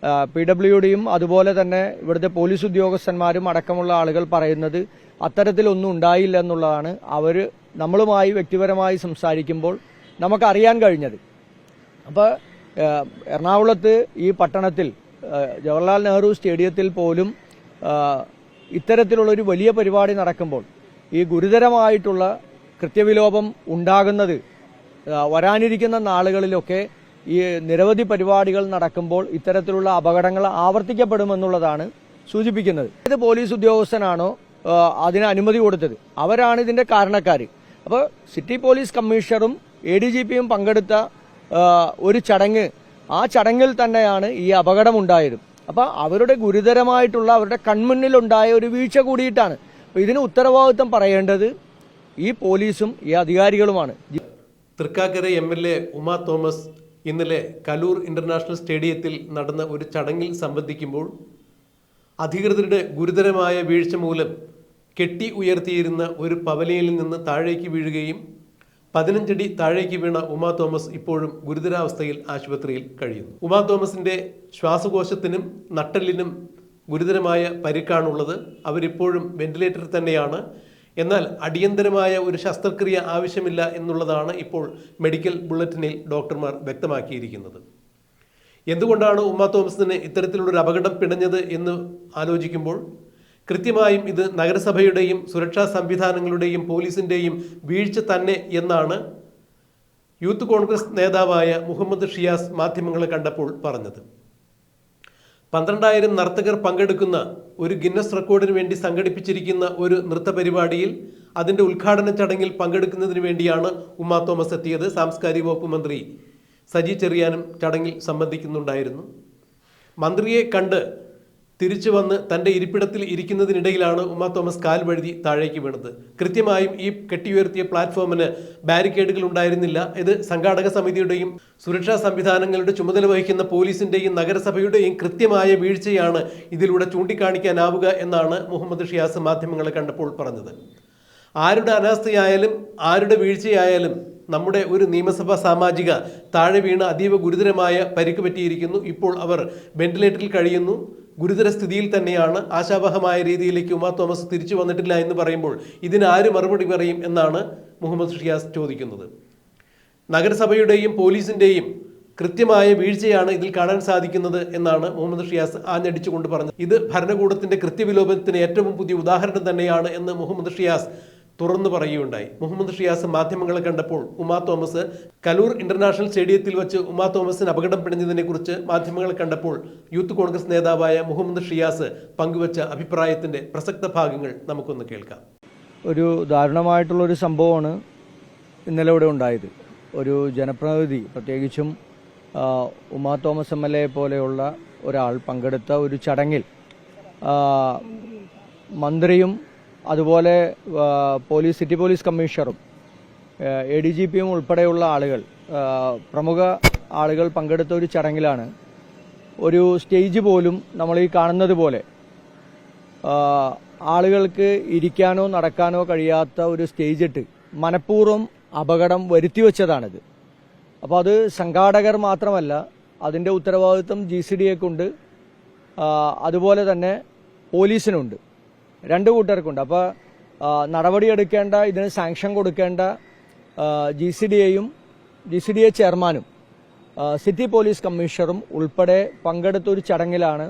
PWDയും അതുപോലെ തന്നെ ഇവിടുത്തെ പോലീസ് ഉദ്യോഗസ്ഥന്മാരും അടക്കമുള്ള ആളുകൾ പറയുന്നത് അത്തരത്തിലൊന്നും ഉണ്ടായില്ല എന്നുള്ളതാണ് നമ്മളുമായി വ്യക്തിപരമായി സംസാരിക്കുമ്പോൾ നമുക്കറിയാൻ കഴിഞ്ഞത്. അപ്പോൾ എറണാകുളത്ത് ഈ പട്ടണത്തിൽ ജവഹർലാൽ നെഹ്റു സ്റ്റേഡിയത്തിൽ പോലും ഇത്തരത്തിലുള്ളൊരു വലിയ പരിപാടി നടക്കുമ്പോൾ ഈ ഗുരുതരമായിട്ടുള്ള കൃത്യവിലോപം ഉണ്ടാകുന്നത് വരാനിരിക്കുന്ന നാളുകളിലൊക്കെ ഈ നിരവധി പരിപാടികൾ നടക്കുമ്പോൾ ഇത്തരത്തിലുള്ള അപകടങ്ങൾ ആവർത്തിക്കപ്പെടുമെന്നുള്ളതാണ് സൂചിപ്പിക്കുന്നത്. ഏത് പോലീസ് ഉദ്യോഗസ്ഥനാണോ അതിന് അനുമതി കൊടുത്തത് അവരാണ് ഇതിന്റെ കാരണക്കാർ. അപ്പോൾ സിറ്റി പോലീസ് കമ്മീഷണറും ADGPയും പങ്കെടുത്ത ഒരു ചടങ്ങ്, ആ ചടങ്ങിൽ തന്നെയാണ് ഈ അപകടമുണ്ടായത്. അപ്പോൾ അവരുടെ ഗുരുതരമായിട്ടുള്ള അവരുടെ കൺമുന്നിലുണ്ടായ ഒരു വീഴ്ച കൂടിയിട്ടാണ്. അപ്പോൾ ഇതിന് ഉത്തരവാദിത്വം പറയേണ്ടത് ഈ പോലീസും ഈ അധികാരികളുമാണ്. തൃക്കാക്കര MLA ഉമാ തോമസ് ഇന്നലെ കലൂർ ഇന്റർനാഷണൽ സ്റ്റേഡിയത്തിൽ നടന്ന ഒരു ചടങ്ങിൽ സംബന്ധിക്കുമ്പോൾ അധികൃതരുടെ ഗുരുതരമായ വീഴ്ച മൂലം കെട്ടി ഉയർത്തിയിരുന്ന ഒരു പവലിയനിൽ നിന്ന് താഴേക്ക് വീഴുകയും 15 അടി താഴേക്ക് വീണ ഉമാ തോമസ് ഇപ്പോഴും ഗുരുതരാവസ്ഥയിൽ ആശുപത്രിയിൽ കഴിയുന്നു. ഉമാ തോമസിന്റെ ശ്വാസകോശത്തിനും നട്ടെല്ലിനും ഗുരുതരമായ പരിക്കാണുള്ളത്. അവരിപ്പോഴും വെന്റിലേറ്ററിൽ തന്നെയാണ്. എന്നാൽ അടിയന്തരമായ ഒരു ശസ്ത്രക്രിയ ആവശ്യമില്ല എന്നുള്ളതാണ് ഇപ്പോൾ മെഡിക്കൽ ബുള്ളറ്റിനിൽ ഡോക്ടർമാർ വ്യക്തമാക്കിയിരിക്കുന്നത്. എന്തുകൊണ്ടാണ് ഉമാ തോമസിന് ഇത്തരത്തിലുള്ളൊരു അപകടം പിണഞ്ഞത് എന്ന് ആലോചിക്കുമ്പോൾ കൃത്യമായും ഇത് നഗരസഭയുടെയും സുരക്ഷാ സംവിധാനങ്ങളുടെയും പോലീസിൻ്റെയും വീഴ്ച തന്നെ എന്നാണ് യൂത്ത് കോൺഗ്രസ് നേതാവായ മുഹമ്മദ് ഷിയാസ് മാധ്യമങ്ങളെ കണ്ടപ്പോൾ പറഞ്ഞത്. 12,000 നർത്തകർ പങ്കെടുക്കുന്ന ഒരു ഗിന്നസ് റെക്കോർഡിന് വേണ്ടി സംഘടിപ്പിച്ചിരിക്കുന്ന ഒരു നൃത്ത പരിപാടിയിൽ അതിൻ്റെ ഉദ്ഘാടന ചടങ്ങിൽ പങ്കെടുക്കുന്നതിന് വേണ്ടിയാണ് ഉമാ തോമസ് എത്തിയത്. സാംസ്കാരിക വകുപ്പ് മന്ത്രി സജി ചെറിയാനും ചടങ്ങിൽ സംബന്ധിക്കുന്നുണ്ടായിരുന്നു. മന്ത്രിയെ കണ്ട് തിരിച്ചു വന്ന് തൻ്റെ ഇരിപ്പിടത്തിൽ ഇരിക്കുന്നതിനിടയിലാണ് ഉമാ തോമസ് കാൽ വഴുതി താഴേക്ക് വീണത്. കൃത്യമായും ഈ കെട്ടിയുയർത്തിയ പ്ലാറ്റ്ഫോമിന് ബാരിക്കേഡുകൾ ഉണ്ടായിരുന്നില്ല. ഇത് സംഘാടക സമിതിയുടെയും സുരക്ഷാ സംവിധാനങ്ങളുടെ ചുമതല വഹിക്കുന്ന പോലീസിൻ്റെയും നഗരസഭയുടെയും കൃത്യമായ വീഴ്ചയാണ് ഇതിലൂടെ ചൂണ്ടിക്കാണിക്കാനാവുക എന്നാണ് മുഹമ്മദ് ഷിയാസ് മാധ്യമങ്ങളെ കണ്ടപ്പോൾ പറഞ്ഞത്. ആരുടെ അനാസ്ഥയായാലും ആരുടെ വീഴ്ചയായാലും നമ്മുടെ ഒരു നിയമസഭാ സാമാജിക താഴെ വീണ് അതീവ ഗുരുതരമായ പരിക്ക് പറ്റിയിരിക്കുന്നു. ഇപ്പോൾ അവർ വെന്റിലേറ്ററിൽ കഴിയുന്നു. ഗുരുതര സ്ഥിതിയിൽ തന്നെയാണ്. ആശാവഹമായ രീതിയിലേക്ക് ഉമാ തോമസ് തിരിച്ചു വന്നിട്ടില്ല എന്ന് പറയുമ്പോൾ ഇതിനാര് മറുപടി പറയും എന്നാണ് മുഹമ്മദ് ഷിയാസ് ചോദിക്കുന്നത്. നഗരസഭയുടെയും പോലീസിൻ്റെയും കൃത്യമായ വീഴ്ചയാണ് ഇതിൽ കാണാൻ സാധിക്കുന്നത് എന്നാണ് മുഹമ്മദ് ഷിയാസ് ആഞ്ഞടിച്ചുകൊണ്ട് പറഞ്ഞത്. ഇത് ഭരണകൂടത്തിന്റെ കൃത്യവിലോപനത്തിന് ഏറ്റവും പുതിയ ഉദാഹരണം തന്നെയാണ് എന്ന് മുഹമ്മദ് ഷിയാസ് തുറന്നു പറയുകയുണ്ടായി. മുഹമ്മദ് ഷിയാസ് മാധ്യമങ്ങളെ കണ്ടപ്പോൾ ഉമാ തോമസ് കലൂർ ഇന്റർനാഷണൽ സ്റ്റേഡിയത്തിൽ വെച്ച് ഉമാ തോമസിന് അപകടം പിണഞ്ഞതിനെ കുറിച്ച് മാധ്യമങ്ങളെ കണ്ടപ്പോൾ യൂത്ത് കോൺഗ്രസ് നേതാവായ മുഹമ്മദ് ഷിയാസ് പങ്കുവച്ച അഭിപ്രായത്തിന്റെ പ്രസക്ത ഭാഗങ്ങൾ നമുക്കൊന്ന് കേൾക്കാം. ഒരു ദാരുണമായിട്ടുള്ളൊരു സംഭവമാണ് ഇന്നലെ ഇവിടെ ഉണ്ടായത്. ഒരു ജനപ്രതിനിധി, പ്രത്യേകിച്ചും ഉമാ തോമസ് MLA പോലെയുള്ള ഒരാൾ പങ്കെടുത്ത ഒരു ചടങ്ങിൽ മന്ത്രിയും അതുപോലെ സിറ്റി പോലീസ് കമ്മീഷണറും ADGPയും ഉൾപ്പെടെയുള്ള ആളുകൾ, പ്രമുഖ ആളുകൾ പങ്കെടുത്ത ഒരു ചടങ്ങിലാണ് ഒരു സ്റ്റേജ് പോലും നമ്മൾ ഈ കാണുന്നത് പോലെ ആളുകൾക്ക് ഇരിക്കാനോ നടക്കാനോ കഴിയാത്ത ഒരു സ്റ്റേജ് ഇട്ട് മനഃപൂർവ്വം അപകടം വരുത്തിവെച്ചതാണിത്. അപ്പോൾ അത് സംഘാടകർ മാത്രമല്ല, അതിൻ്റെ ഉത്തരവാദിത്വം GCDAക്കുണ്ട്, അതുപോലെ തന്നെ പോലീസിനുണ്ട്, രണ്ടു കൂട്ടർക്കുണ്ട്. അപ്പോൾ നടപടിയെടുക്കേണ്ട, ഇതിന് സാങ്ഷൻ കൊടുക്കേണ്ട GCDAയും GCDA ചെയർമാനും സിറ്റി പോലീസ് കമ്മീഷണറും ഉൾപ്പെടെ പങ്കെടുത്ത ഒരു ചടങ്ങിലാണ്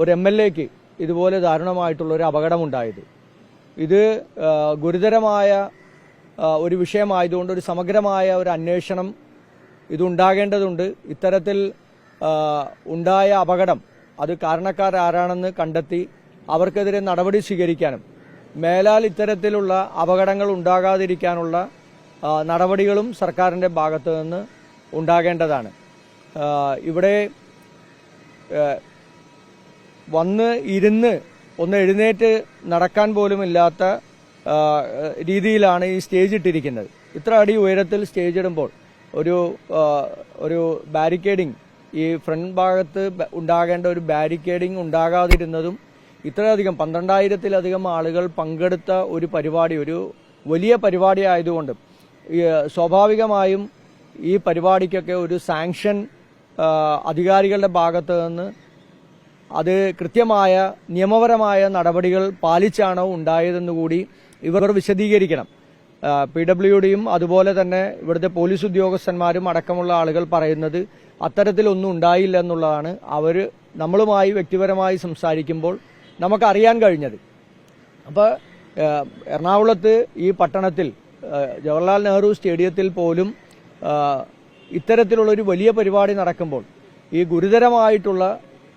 ഒരു MLAക്ക് ഇതുപോലെ ദാരുണമായിട്ടുള്ളൊരു അപകടമുണ്ടായത്. ഇത് ഗുരുതരമായ ഒരു വിഷയമായതുകൊണ്ട് ഒരു സമഗ്രമായ ഒരു അന്വേഷണം ഇതുണ്ടാകേണ്ടതുണ്ട്. ഇത്തരത്തിൽ ഉണ്ടായ അപകടം അത് കാരണക്കാരാരാണെന്ന് കണ്ടെത്തി അവർക്കെതിരെ നടപടി സ്വീകരിക്കാനും മേലാൽ ഇത്തരത്തിലുള്ള അപകടങ്ങൾ ഉണ്ടാകാതിരിക്കാനുള്ള നടപടികളും സർക്കാരിൻ്റെ ഭാഗത്ത് നിന്ന് ഉണ്ടാകേണ്ടതാണ്. ഇവിടെ വന്ന് ഇരുന്ന് ഒന്ന് എഴുന്നേറ്റ് നടക്കാൻ പോലും ഇല്ലാത്ത രീതിയിലാണ് ഈ സ്റ്റേജ് ഇട്ടിരിക്കുന്നത്. ഇത്ര അടി ഉയരത്തിൽ സ്റ്റേജ് ഇടുമ്പോൾ ഒരു ബാരിക്കേഡിംഗ്, ഈ ഫ്രണ്ട് ഭാഗത്ത് ഉണ്ടാകേണ്ട ഒരു ബാരിക്കേഡിംഗ് ഉണ്ടാകാതിരുന്നതും ഇത്രയധികം 12,000-ലധികം ആളുകൾ പങ്കെടുത്ത ഒരു പരിപാടി, ഒരു വലിയ പരിപാടി ആയതുകൊണ്ട് സ്വാഭാവികമായും ഈ പരിപാടിക്കൊക്കെ ഒരു സാങ്ഷൻ അധികാരികളുടെ ഭാഗത്ത് നിന്ന് അത് കൃത്യമായ നിയമപരമായ നടപടികൾ പാലിച്ചാണോ ഉണ്ടായതെന്നുകൂടി ഇവർ വിശദീകരിക്കണം. PWDയും അതുപോലെ തന്നെ ഇവിടുത്തെ പോലീസ് ഉദ്യോഗസ്ഥന്മാരും അടക്കമുള്ള ആളുകൾ പറയുന്നത് അത്തരത്തിലൊന്നും ഉണ്ടായില്ല എന്നുള്ളതാണ് അവർ നമ്മളുമായി വ്യക്തിപരമായി സംസാരിക്കുമ്പോൾ നമുക്കറിയാൻ കഴിഞ്ഞത്. അപ്പോൾ എറണാകുളത്ത് ഈ പട്ടണത്തിൽ ജവഹർലാൽ നെഹ്റു സ്റ്റേഡിയത്തിൽ പോലും ഇത്തരത്തിലുള്ളൊരു വലിയ പരിപാടി നടക്കുമ്പോൾ ഈ ഗുരുതരമായിട്ടുള്ള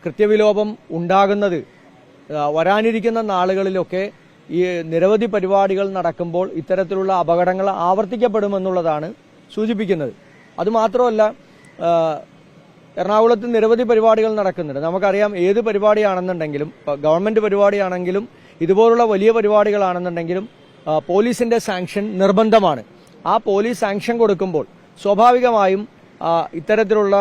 കൃത്യവിലോപം ഉണ്ടാകുന്നത് വരാനിരിക്കുന്ന നാളുകളിലൊക്കെ ഈ നിരവധി പരിപാടികൾ നടക്കുമ്പോൾ ഇത്തരത്തിലുള്ള അപകടങ്ങൾ ആവർത്തിക്കപ്പെടുമെന്നുള്ളതാണ് സൂചിപ്പിക്കുന്നത്. അതുമാത്രമല്ല, എറണാകുളത്ത് നിരവധി പരിപാടികൾ നടക്കുന്നുണ്ട്. നമുക്കറിയാം, ഏത് പരിപാടിയാണെന്നുണ്ടെങ്കിലും, ഗവൺമെന്റ് പരിപാടിയാണെങ്കിലും ഇതുപോലുള്ള വലിയ പരിപാടികളാണെന്നുണ്ടെങ്കിലും പോലീസിന്റെ സാങ്ഷൻ നിർബന്ധമാണ്. ആ പോലീസ് സാങ്ഷൻ കൊടുക്കുമ്പോൾ സ്വാഭാവികമായും ഇത്തരത്തിലുള്ള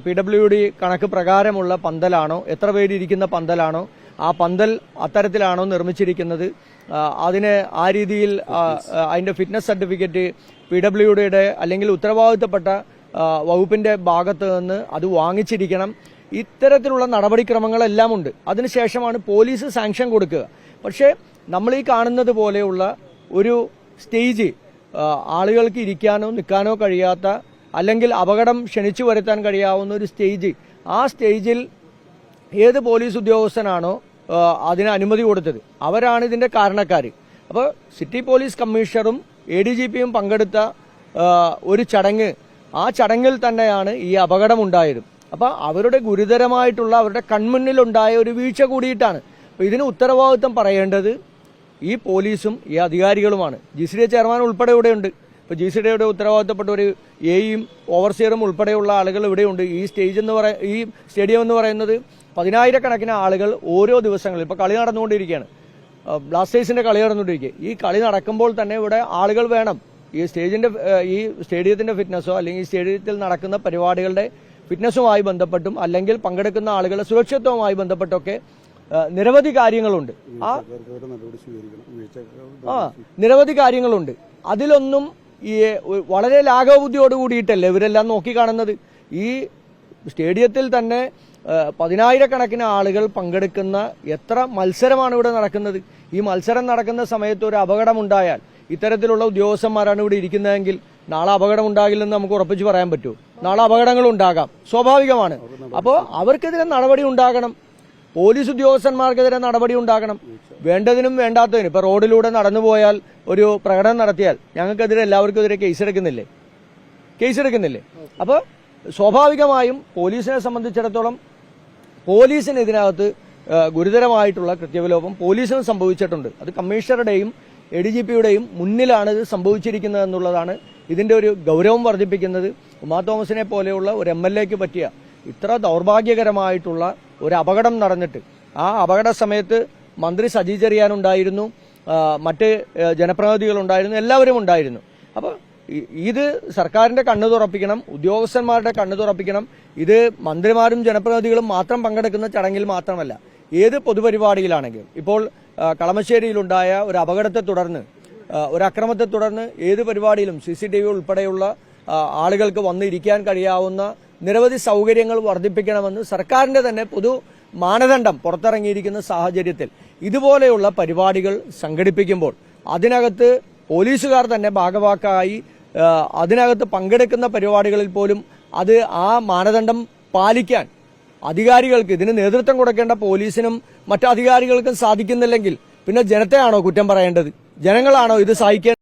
PWD കണക്ക് പ്രകാരമുള്ള പന്തലാണോ, എത്ര പേരിയ്ക്കുന്ന പന്തലാണോ, ആ പന്തൽ അത്തരത്തിലാണോ നിർമ്മിച്ചിരിക്കുന്നത്, അതിന് ആ രീതിയിൽ അതിന്റെ ഫിറ്റ്നസ് സർട്ടിഫിക്കറ്റ് PWDയുടെ അല്ലെങ്കിൽ ഉത്തരവാദിത്തപ്പെട്ട വകുപ്പിന്റെ ഭാഗത്ത് നിന്ന് അത് വാങ്ങിച്ചിരിക്കണം. ഇത്തരത്തിലുള്ള നടപടിക്രമങ്ങളെല്ലാം ഉണ്ട്. അതിനുശേഷമാണ് പോലീസ് സാങ്ഷൻ കൊടുക്കുക. പക്ഷേ നമ്മൾ ഈ കാണുന്നത് പോലെയുള്ള ഒരു സ്റ്റേജ്, ആളുകൾക്ക് ഇരിക്കാനോ നിൽക്കാനോ കഴിയാത്ത, അല്ലെങ്കിൽ അപകടം ക്ഷണിച്ചു വരുത്താൻ കഴിയാവുന്ന ഒരു സ്റ്റേജ്, ആ സ്റ്റേജിൽ ഏത് പോലീസ് ഉദ്യോഗസ്ഥനാണോ അതിന് അനുമതി കൊടുത്തത് അവരാണ് ഇതിന്റെ കാരണക്കാർ. അപ്പോൾ സിറ്റി പോലീസ് കമ്മീഷണറും ADGPയും പങ്കെടുത്ത ഒരു ചടങ്ങ്, ആ ചടങ്ങിൽ തന്നെയാണ് ഈ അപകടം ഉണ്ടായത്. അപ്പോൾ അവരുടെ ഗുരുതരമായിട്ടുള്ള, അവരുടെ കൺമുന്നിലുണ്ടായ ഒരു വീഴ്ച കൂടിയിട്ടാണ്. അപ്പോൾ ഇതിന് ഉത്തരവാദിത്വം പറയേണ്ടത് ഈ പോലീസും ഈ അധികാരികളുമാണ്. GCDA ചെയർമാൻ ഉൾപ്പെടെ ഇവിടെയുണ്ട്. ഇപ്പോൾ GCDAയുടെ ഉത്തരവാദിത്തപ്പെട്ട ഒരു AEയും ഓവർസിയറും ഉൾപ്പെടെയുള്ള ആളുകൾ ഇവിടെയുണ്ട്. ഈ സ്റ്റേഡിയം എന്ന് പറയുന്നത് 10,000-കണക്കിന് ആളുകൾ ഓരോ ദിവസങ്ങളിൽ, ഇപ്പോൾ കളി നടന്നുകൊണ്ടിരിക്കുകയാണ്, ബ്ലാസ്റ്റേഴ്സിന്റെ കളി നടന്നുകൊണ്ടിരിക്കുക. ഈ കളി നടക്കുമ്പോൾ തന്നെ ഇവിടെ ആളുകൾ വേണം. ഈ സ്റ്റേഡിയത്തിന്റെ ഫിറ്റ്നസോ അല്ലെങ്കിൽ ഈ സ്റ്റേഡിയത്തിൽ നടക്കുന്ന പരിപാടികളുടെ ഫിറ്റ്നസുമായി ബന്ധപ്പെട്ടും അല്ലെങ്കിൽ പങ്കെടുക്കുന്ന ആളുകളുടെ സുരക്ഷിതത്വവുമായി ബന്ധപ്പെട്ടൊക്കെ നിരവധി കാര്യങ്ങളുണ്ട്. നിരവധി കാര്യങ്ങളുണ്ട്. അതിലൊന്നും ഈ വളരെ ലാഘവബുദ്ധിയോട് കൂടിയിട്ടല്ലേ ഇവരെല്ലാം നോക്കിക്കാണുന്നത്. ഈ സ്റ്റേഡിയത്തിൽ തന്നെ 10,000-കണക്കിന് ആളുകൾ പങ്കെടുക്കുന്ന എത്ര മത്സരമാണ് ഇവിടെ നടക്കുന്നത്. ഈ മത്സരം നടക്കുന്ന സമയത്ത് ഒരു അപകടമുണ്ടായാൽ ഇത്തരത്തിലുള്ള ഉദ്യോഗസ്ഥന്മാരാണ് ഇവിടെ ഇരിക്കുന്നതെങ്കിൽ നാളെ അപകടം ഉണ്ടാകില്ലെന്ന് നമുക്ക് ഉറപ്പിച്ച് പറയാൻ പറ്റുമോ? നാളെ അപകടങ്ങൾ ഉണ്ടാകാം, സ്വാഭാവികമാണ്. അപ്പോൾ അവർക്കെതിരെ നടപടി ഉണ്ടാകണം. പോലീസ് ഉദ്യോഗസ്ഥന്മാർക്കെതിരെ നടപടി ഉണ്ടാകണം. വേണ്ടതിനും വേണ്ടാത്തതിനും. ഇപ്പൊ റോഡിലൂടെ നടന്നുപോയാൽ ഒരു പ്രകടനം നടത്തിയാൽ ഞങ്ങൾക്കെതിരെ എല്ലാവർക്കും എതിരെ കേസെടുക്കുന്നില്ലേ? അപ്പോൾ സ്വാഭാവികമായും പോലീസിനെ സംബന്ധിച്ചിടത്തോളം പോലീസിന് ഇതിനകത്ത് ഗുരുതരമായിട്ടുള്ള കൃത്യവിലോപം പോലീസിന് സംഭവിച്ചിട്ടുണ്ട്. അത് കമ്മീഷണറുടെയും ADGPയുടെയും മുന്നിലാണ് ഇത് സംഭവിച്ചിരിക്കുന്നത് എന്നുള്ളതാണ് ഇതിന്റെ ഒരു ഗൗരവം വർദ്ധിപ്പിക്കുന്നത്. ഉമാ തോമസിനെ പോലെയുള്ള ഒരു MLAക്ക് പറ്റിയ ഇത്ര ദൗർഭാഗ്യകരമായിട്ടുള്ള ഒരു അപകടം നടന്നിട്ട്, ആ അപകട സമയത്ത് മന്ത്രി സജി ചെറിയാൻ ഉണ്ടായിരുന്നു, മറ്റ് ജനപ്രതിനിധികളുണ്ടായിരുന്നു, എല്ലാവരും ഉണ്ടായിരുന്നു. അപ്പോൾ ഇത് സർക്കാരിന്റെ കണ്ണു തുറപ്പിക്കണം, ഉദ്യോഗസ്ഥന്മാരുടെ കണ്ണു തുറപ്പിക്കണം. ഇത് മന്ത്രിമാരും ജനപ്രതിനിധികളും മാത്രം പങ്കെടുക്കുന്ന ചടങ്ങിൽ മാത്രമല്ല, ഏത് പൊതുപരിപാടിയിലാണെങ്കിലും. ഇപ്പോൾ കളമശ്ശേരിയിലുണ്ടായ ഒരു അപകടത്തെ തുടർന്ന്, ഒരു അക്രമത്തെ തുടർന്ന് ഏത് പരിപാടിയിലും CCTV ഉൾപ്പെടെയുള്ള ആളുകൾക്ക് വന്നിരിക്കാൻ കഴിയാവുന്ന നിരവധി സൗകര്യങ്ങൾ വർദ്ധിപ്പിക്കണമെന്ന് സർക്കാരിന്റെ തന്നെ പൊതു മാനദണ്ഡം പുറത്തിറങ്ങിയിരിക്കുന്ന സാഹചര്യത്തിൽ ഇതുപോലെയുള്ള പരിപാടികൾ സംഘടിപ്പിക്കുമ്പോൾ അതിനകത്ത് പോലീസുകാർ തന്നെ ഭാഗവാക്കായി അതിനകത്ത് പങ്കെടുക്കുന്ന പരിപാടികളിൽ പോലും അത് ആ മാനദണ്ഡം പാലിക്കാൻ അധികാരികൾക്ക്, ഇതിന് നേതൃത്വം കൊടുക്കേണ്ട പോലീസിനും മറ്റു അധികാരികൾക്കും സാധിക്കുന്നില്ലെങ്കിൽ പിന്നെ ജനത്തെയാണോ കുറ്റം പറയേണ്ടത്? ജനങ്ങളാണോ ഇത് സഹിക്കേണ്ടത്?